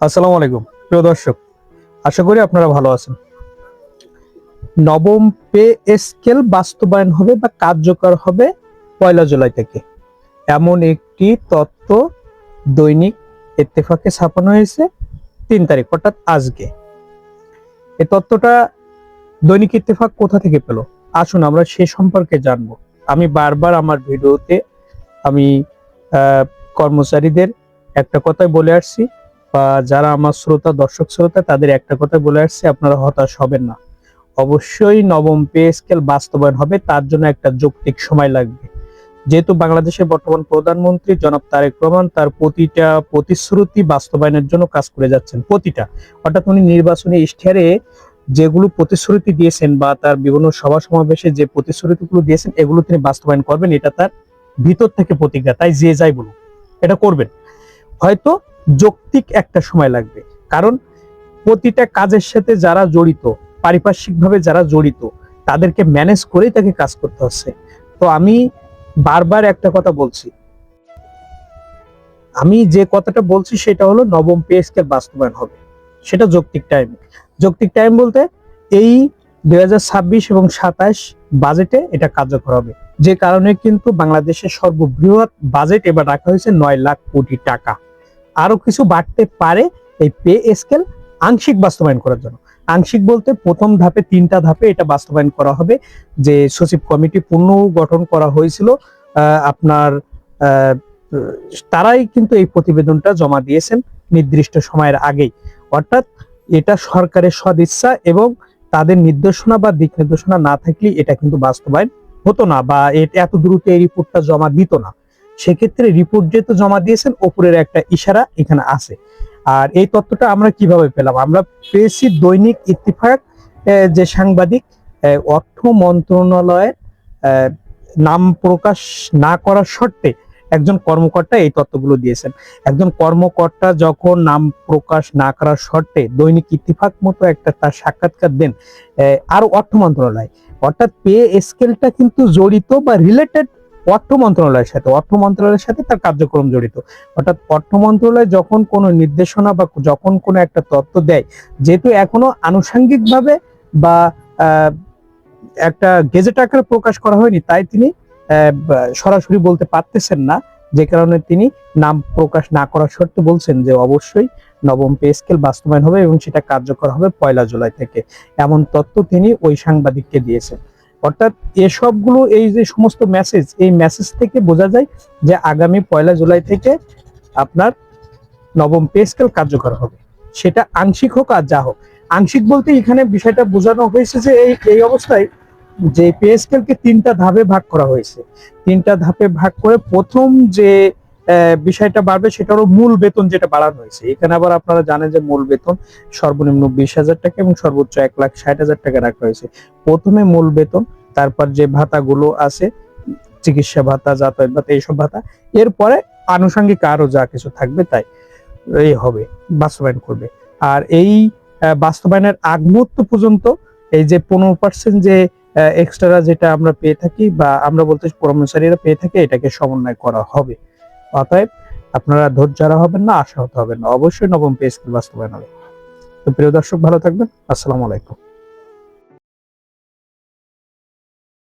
আসসালামু আলাইকুম প্রিয় দর্শক, আশা করি আপনারা ভালো আছেন। নবম পে স্কেল বাস্তবায়ন হবে বা কার্যকর হবে 1 জুলাই থেকে, এমন একটি তথ্য দৈনিক ইত্তেফাকে ছাপানো হয়েছে 3 তারিখ, অর্থাৎ আজকে। এই তথ্যটা দৈনিক ইত্তেফাক কোথা থেকে পেল, আসুন আমরা সে সম্পর্কে জানবো। আমি বারবার আমার ভিডিওতে আমি কর্মচারীদের একটা কথাই বলে আসছি, বা যারা আমার দর্শক শ্রোতা তাদের একটা কথা বলে আসছি, আপনারা হতাশ হবেন না। অবশ্যই নবম পে স্কেল বাস্তবায়ন হবে, তার জন্য একটা যৌক্তিক সময় লাগবে। যেহেতু বাংলাদেশের বর্তমান প্রধানমন্ত্রী জনাব তারেক রহমান তার প্রতিটা প্রতিশ্রুতি বাস্তবায়নের জন্য কাজ করে যাচ্ছেন, প্রতিটা, অর্থাৎ উনি নির্বাচনী ইশতেহারে যেগুলো প্রতিশ্রুতি দিয়েছেন বা তার বিভিন্ন সভা সমাবেশে যে প্রতিশ্রুতিগুলো দিয়েছেন এগুলো তিনি বাস্তবায়ন করবেন, এটা তার ভিতর থেকে প্রতিজ্ঞা। তাই যে যাই বলুন এটা করবেন। হয়তো যৌক্তিক একটা সময় লাগবে, কারণ প্রতিটা কাজের সাথে যারা জড়িত, পারিপার্শ্বিকভাবে যারা জড়িত, তাদেরকে ম্যানেজ করেই তাকে কাজ করতে হচ্ছে। তো আমি বারবার একটা কথা বলছি, আমি যে কথাটা বলছি সেটা হলো নবম পে স্কেল বাস্তবায়ন হবে, সেটা যৌক্তিক টাইম। যৌক্তিক টাইম বলতে এই 2026 এবং 27 বাজেটে এটা কার্যকর হবে। যে কারণে কিন্তু বাংলাদেশের সর্ববৃহৎ বাজেট এবার রাখা হয়েছে 9 লাখ কোটি টাকা। আরো কিছু বাড়তে পারে এই পে স্কেল আংশিক বাস্তবায়ন করার জন্য। আংশিক বলতে প্রথম ধাপে 3টা ধাপে এটা বাস্তবায়ন করা হবে। যে সচিব কমিটি পুনর্গঠন করা হয়েছিল আপনার তারাই কিন্তু এই প্রতিবেদনটা জমা দিয়েছেন নির্দিষ্ট সময়ের আগেই। অর্থাৎ এটা সরকারের সদিচ্ছা এবং তাদের নির্দেশনা বা দিক নির্দেশনা না থাকলে এটা কিন্তু বাস্তবায়ন হতো না, বা এত দ্রুত এই রিপোর্টটা জমা দিত না। সেক্ষেত্রে রিপোর্ট যেহেতু জমা দিয়েছেন, ওপরের একটা ইশারা এখানে আছে। আর এই তথ্যটা আমরা কিভাবে পেলাম? আমরা পেয়েছি দৈনিক ইত্তেফাক, যে সাংবাদিক অর্থ মন্ত্রণালয়ের নাম প্রকাশ না করার শর্তে একজন কর্মকর্তা এই তথ্যগুলো দিয়েছেন। একজন কর্মকর্তা যখন নাম প্রকাশ না করার শর্তে দৈনিক ইত্তেফাক মতো একটা তার সাক্ষাৎকার দেন, আর অর্থ মন্ত্রণালয়, অর্থাৎ পে স্কেলটা কিন্তু জড়িত বা রিলেটেড অর্থ মন্ত্রণালয়ের সাথে তার কার্যক্রম জড়িত। অর্থাৎ অর্থ মন্ত্রণালয় যখন কোনো নির্দেশনা বা যখন কোনো একটা তথ্য দেয়, যেহেতু এখনো আনুষঙ্গিকভাবে বা একটা গেজেট আকারে প্রকাশ করা হয়নি, তাই তিনি সরাসরি বলতে পারতেছেন না। যে কারণে তিনি নাম প্রকাশ না করার শর্তে বলছেন যে অবশ্যই নবম পে স্কেল বাস্তবায়ন হবে এবং সেটা কার্যকর হবে 1 জুলাই থেকে, এমন তথ্য তিনি ওই সাংবাদিককে দিয়েছেন। অর্থাৎ এসবগুলো, এই যে সমস্ত মেসেজ, এই মেসেজ থেকে বোঝা যায় যে আগামী 1 জুলাই থেকে আপনার নবম পে স্কেল কার্যকর হবে, সেটা আংশিক হোক আর যা হোক। আংশিক বলতে এখানে বিষয়টা বোঝানো হয়েছে যে এই অবস্থায় যে পে স্কেলকে 3টা ধাপে ভাগ করা হয়েছে। 3টা ধাপে ভাগ করে প্রথম যে বিষয়টা বাড়বে সেটা হলো মূল বেতন, যেটা বাড়ানো হয়েছে। এখানে আবার আপনারা জানেন যে মূল বেতন সর্বনিম্ন 20,000 টাকা এবং সর্বোচ্চ 1,60,000 টাকা রাখা হয়েছে। প্রথমে মূল বেতন, তারপর যে ভাতাগুলো আছে, চিকিৎসা ভাতা, যাতায়াত ভাতা, এইসব ভাতা, এরপরে আনুষঙ্গিক আরো যা কিছু থাকবে তাই এই হবে, বাস্তবায়ন করবে। আর এই বাস্তবায়নের আগ মুহূর্ত পর্যন্ত এই যে 15% যে এক্সট্রা যেটা আমরা পেয়ে থাকি বা আমরা বলতে কর্মচারীরা পেয়ে থাকে, এটাকে সমন্বয় করা হবে। অতএব আপনারা ধৈর্য হারা হবেন না, আশাহত হবেন না, অবশ্যই নবম পে স্কেল বাস্তবায়ন হবে। তো প্রিয় দর্শক, ভালো থাকবেন। আসসালামু আলাইকুম।